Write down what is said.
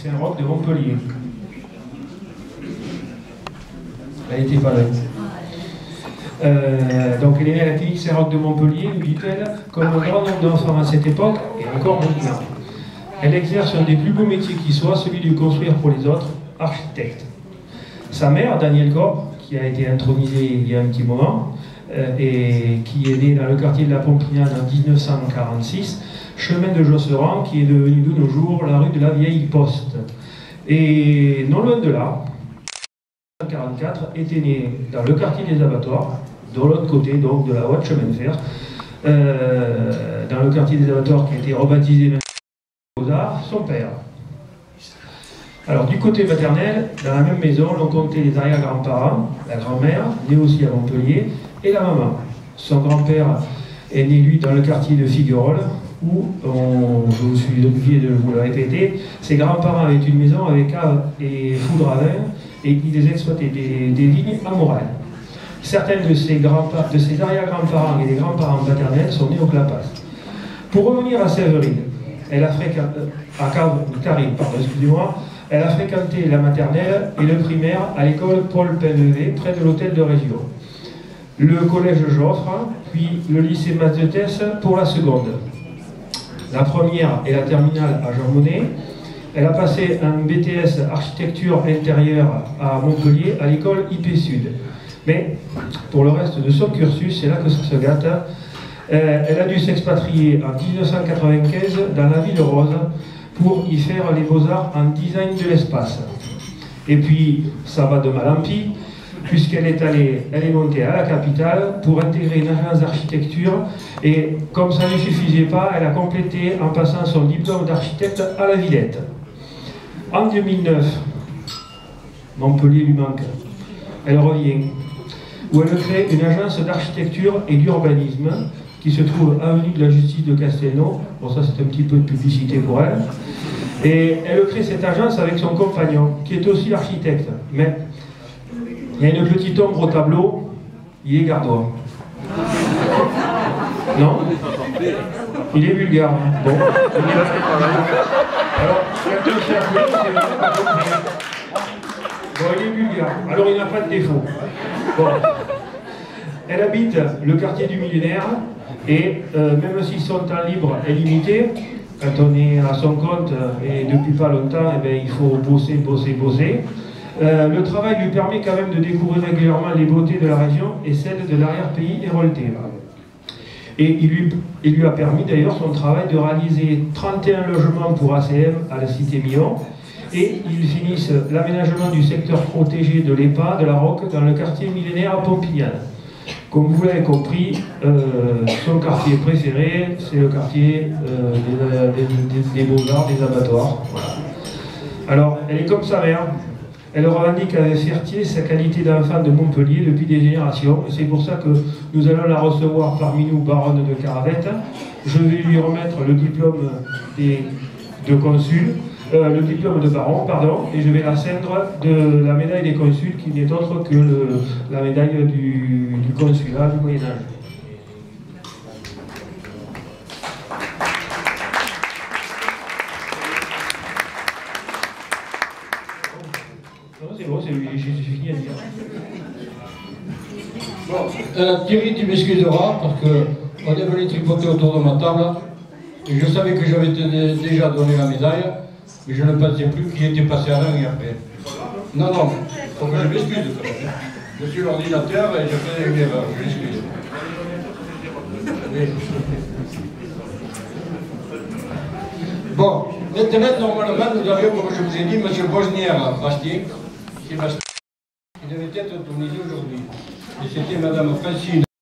Saint-Roch de Montpellier. Elle n'était pas là. Donc elle est née à la clinique Saint-Roch de Montpellier, nous dit-elle, comme un grand nombre d'enfants à cette époque, et encore maintenant. Elle exerce un des plus beaux métiers qui soit, celui de construire pour les autres, architecte. Sa mère, Danielle Corp, qui a été intronisée il y a un petit moment, et qui est née dans le quartier de la Pompinade en 1946, chemin de Josserand, qui est devenu de nos jours la rue de la Vieille Poste. Et non loin de là, en 1944, était né dans le quartier des Abattoirs, de l'autre côté donc de la voie de chemin de fer, dans le quartier des Abattoirs qui a été rebaptisé Beaux-Arts, son père. Alors du côté maternel, dans la même maison, on comptait les arrière-grands-parents, la grand-mère, née aussi à Montpellier, et la maman. Son grand-père est né, lui, dans le quartier de Figueroles, où, je vous suis obligé de vous le répéter, ses grands-parents avaient une maison avec cave et foudre à vin, et ils exploitaient des vignes à Morel. Certains de ses arrière-grands-parents et des grands-parents paternels sont nés au Clapas. Pour revenir à Séverine, elle a fréquenté, elle a fréquenté la maternelle et le primaire à l'école Paul Pennevet, près de l'hôtel de Région. Le collège Joffre, puis le lycée Mazetès pour la seconde. La première et la terminale à Jean Monnet. Elle a passé un BTS architecture intérieure à Montpellier à l'école IP Sud. Mais pour le reste de son cursus, c'est là que ça se gâte. Elle a dû s'expatrier en 1995 dans la ville rose pour y faire les beaux-arts en design de l'espace. Et puis, ça va de mal en pis, puisqu'elle est montée à la capitale pour intégrer une agence d'architecture, et comme ça ne suffisait pas, elle a complété en passant son diplôme d'architecte à la Villette. En 2009, Montpellier lui manque, elle revient, où elle crée une agence d'architecture et d'urbanisme qui se trouve avenue de la Justice de Castelnau. Bon, ça c'est un petit peu de publicité pour elle. Et elle crée cette agence avec son compagnon, qui est aussi architecte. Mais il y a une petite ombre au tableau, il est gardois. Non? Il est bulgare. Bon. Alors, il est bulgare. Alors, il n'a pas de défaut. Bon. Elle habite le quartier du Millénaire et même si son temps libre est limité, quand on est à son compte et depuis pas longtemps, eh bien, il faut bosser. Le travail lui permet quand même de découvrir régulièrement les beautés de la région et celles de l'arrière-pays héroltais. Et il lui a permis d'ailleurs son travail de réaliser 31 logements pour ACM à la cité Millon, et ils finissent l'aménagement du secteur protégé de l'EPA de la Roque dans le quartier millénaire à Pompignan. Comme vous l'avez compris, son quartier préféré, c'est le quartier des Beaux-Arts, des Abattoirs. Voilà. Alors, elle est comme sa mère. Elle revendique avec fierté sa qualité d'enfant de Montpellier depuis des générations. C'est pour ça que nous allons la recevoir parmi nous, baronne de Caravette. Je vais lui remettre le diplôme de consul, le diplôme de baron, pardon, et je vais la ceindre de la médaille des consuls, qui n'est autre que la médaille du consulat du Moyen-Âge. J'ai fini à dire. Bon, Thierry, tu m'excuseras parce qu'on est venu tripoter autour de ma table et je savais que j'avais déjà donné la médaille, mais je ne pensais plus qu'il était passé à l'un et après. Non, il faut que je m'excuse. Je suis l'ordinateur et je fais une erreur, je m'excuse. Bon, maintenant, normalement, nous avions, comme je vous ai dit, M. Bosnière-Bastien, qui devait être autorisé aujourd'hui. Et c'était Mme Francine.